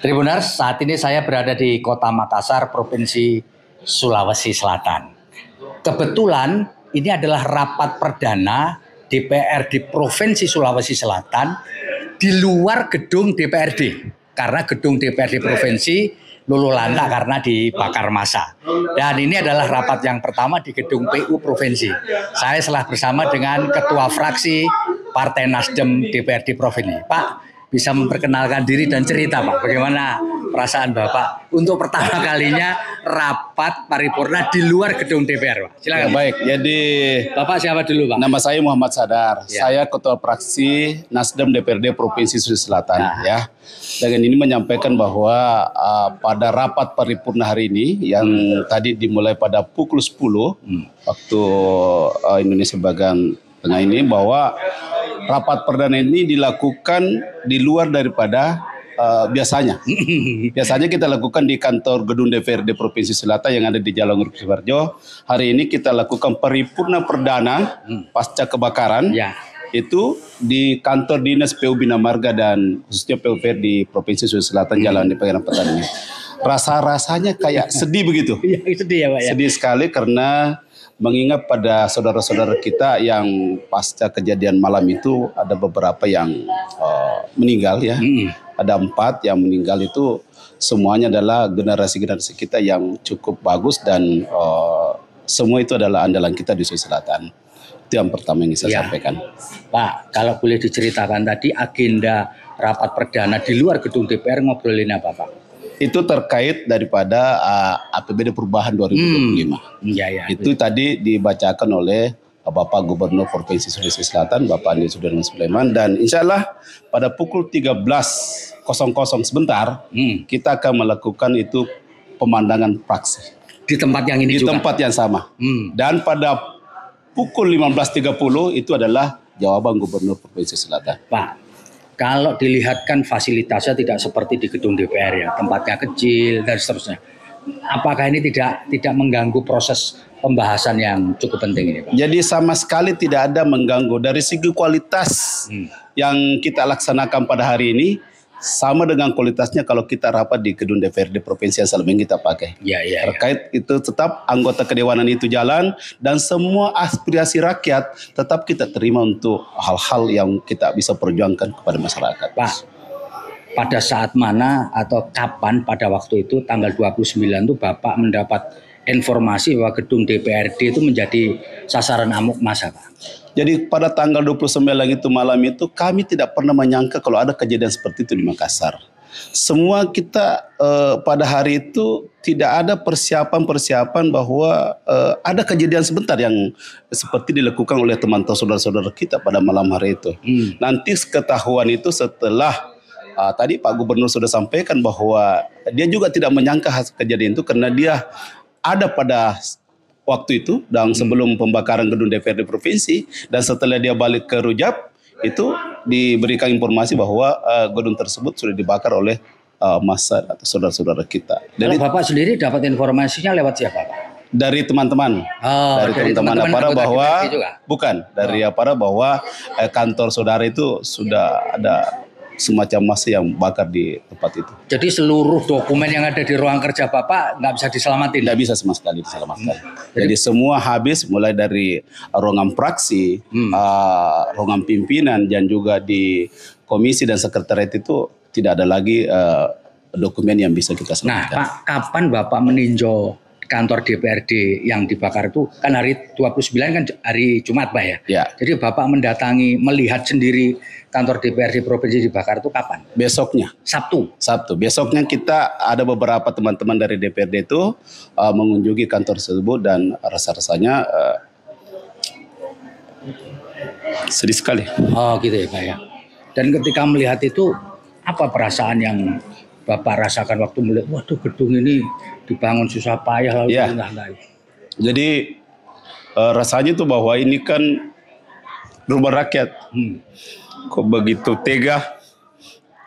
Tribuners, saat ini saya berada di Kota Makassar, Provinsi Sulawesi Selatan. Kebetulan ini adalah rapat perdana DPR di Provinsi Sulawesi Selatan di luar gedung DPRD. Karena gedung DPRD Provinsi luluh lantak karena dibakar massa. Dan ini adalah rapat yang pertama di gedung PU Provinsi. Saya telah bersama dengan Ketua Fraksi Partai Nasdem DPRD Provinsi. Pak, bisa memperkenalkan diri dan cerita Pak, bagaimana perasaan Bapak untuk pertama kalinya rapat paripurna di luar gedung DPR Pak. Silakan. Ya, baik, jadi Bapak siapa dulu Pak? Nama saya Muhammad Sadar, Ya. Saya Ketua Fraksi Nasdem DPRD Provinsi Sulawesi Selatan. Ya. Dengan ini menyampaikan bahwa pada rapat paripurna hari ini yang tadi dimulai pada pukul 10 waktu Indonesia bagian tengah ini, bahwa rapat perdana ini dilakukan di luar daripada biasanya. Biasanya kita lakukan di kantor gedung DPRD Provinsi Selatan yang ada di Jalan Urip Sibarjo. Hari ini kita lakukan paripurna perdana pasca kebakaran. Ya. Itu di kantor Dinas PU Bina Marga dan khususnya PUPR di Provinsi Sulawesi Selatan Jalan di Pangeran Petani. Rasanya kayak sedih begitu. Iya, sedih ya Pak ya. Sedih sekali karena mengingat pada saudara-saudara kita yang pasca kejadian malam itu ada beberapa yang meninggal ya. Ada 4 yang meninggal, itu semuanya adalah generasi-generasi kita yang cukup bagus dan semua itu adalah andalan kita di Sulawesi Selatan. Itu yang pertama yang saya sampaikan. Pak, kalau boleh diceritakan tadi agenda rapat perdana di luar gedung DPR ngobrolin apa Pak? Itu terkait daripada APBD perubahan 2025. Ya. Itu tadi dibacakan oleh Bapak Gubernur Provinsi Sulawesi Selatan, Bapak Andi Sudirman Sulaiman, dan insya Allah pada pukul 13.00 sebentar kita akan melakukan itu pemandangan fraksi. Di tempat yang ini di juga? Di tempat yang sama. Dan pada pukul 15.30 itu adalah jawaban Gubernur Provinsi Selatan. Pak, kalau dilihatkan fasilitasnya tidak seperti di gedung DPR ya, tempatnya kecil dan seterusnya. Apakah ini tidak mengganggu proses pembahasan yang cukup penting ini Pak? Jadi sama sekali tidak ada mengganggu. Dari segi kualitas yang kita laksanakan pada hari ini sama dengan kualitasnya kalau kita rapat di gedung DPRD Provinsi yang selama ini kita pakai. Terkait itu tetap anggota kedewanan itu jalan dan semua aspirasi rakyat tetap kita terima untuk hal-hal yang kita bisa perjuangkan kepada masyarakat. Pak, pada saat mana atau kapan pada waktu itu tanggal 29 itu Bapak mendapat informasi bahwa gedung DPRD itu menjadi sasaran amuk massa Pak? Jadi pada tanggal 29 itu malam itu kami tidak pernah menyangka kalau ada kejadian seperti itu di Makassar. Semua kita pada hari itu tidak ada persiapan bahwa ada kejadian sebentar yang seperti dilakukan oleh teman-teman saudara-saudara kita pada malam hari itu. Nanti ketahuan itu setelah tadi Pak Gubernur sudah sampaikan bahwa dia juga tidak menyangka kejadian itu karena dia ada pada waktu itu dan sebelum pembakaran gedung DPRD Provinsi, dan setelah dia balik ke Rujab itu diberikan informasi bahwa gedung tersebut sudah dibakar oleh massa atau saudara-saudara kita. Jadi Bapak sendiri dapat informasinya lewat siapa Pak? Dari teman-teman, dari teman-teman Apara bahwa bukan dari Apara bahwa kantor saudara itu sudah ada semacam massa yang bakar di tempat itu. Jadi seluruh dokumen yang ada di ruang kerja Bapak nggak bisa diselamatin? Tidak bisa sama sekali diselamatkan. Jadi semua habis, mulai dari ruangan fraksi, ruangan pimpinan, dan juga di komisi dan sekretariat itu tidak ada lagi dokumen yang bisa kita selamatkan. Nah Pak, kapan Bapak meninjau kantor DPRD yang dibakar itu? Kan hari 29 kan hari Jumat Pak ya? Jadi Bapak mendatangi, melihat sendiri kantor DPRD Provinsi dibakar itu kapan? Besoknya. Sabtu. Besoknya kita ada beberapa teman-teman dari DPRD itu mengunjungi kantor tersebut dan rasa-rasanya sedih sekali. Oh gitu ya Pak ya. Dan ketika melihat itu, apa perasaan yang Bapak rasakan waktu melihat, waduh gedung ini dibangun susah payah lalu Jadi rasanya itu bahwa ini kan rumah rakyat. Kok begitu tega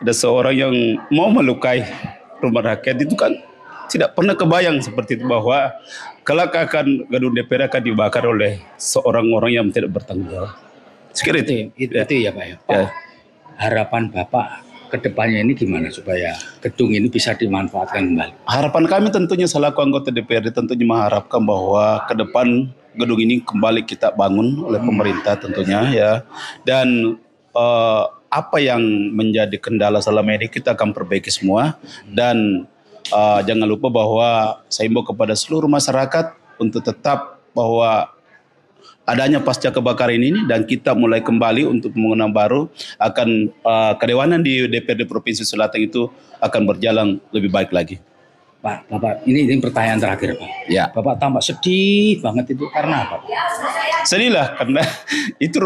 ada seorang yang mau melukai rumah rakyat, itu kan tidak pernah kebayang seperti itu bahwa kelak akan gedung DPR akan dibakar oleh seorang orang yang tidak bertanggung jawab. Sekiranya itu ya Pak ya. Pak, harapan Bapak kedepannya ini gimana supaya gedung ini bisa dimanfaatkan kembali? Harapan kami tentunya selaku anggota DPRD tentunya mengharapkan bahwa ke depan gedung ini kembali kita bangun oleh pemerintah tentunya ya. Dan apa yang menjadi kendala selama ini kita akan perbaiki semua. Dan jangan lupa bahwa saya himbau kepada seluruh masyarakat untuk tetap bahwa adanya pasca kebakaran ini dan kita mulai kembali untuk pembangunan baru akan kedewanan di DPRD Provinsi Selatan itu akan berjalan lebih baik lagi. Pak, Bapak, ini pertanyaan terakhir, Pak. Ya. Bapak tampak sedih banget itu karena apa? Sedih lah karena itu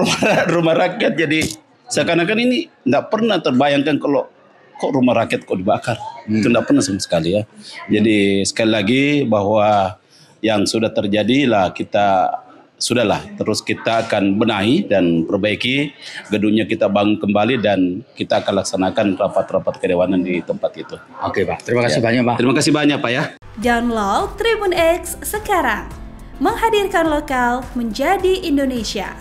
rumah rakyat, jadi seakan-akan ini tidak pernah terbayangkan kalau kok rumah rakyat kok dibakar. Itu tidak pernah sama sekali ya. Jadi sekali lagi bahwa yang sudah terjadi lah kita sudahlah, terus kita akan benahi dan perbaiki gedungnya, kita bangun kembali dan kita akan laksanakan rapat-rapat kedewanan di tempat itu. Oke Pak, terima kasih banyak Pak. Terima kasih banyak Pak ya. Download Tribun X sekarang, menghadirkan lokal menjadi Indonesia.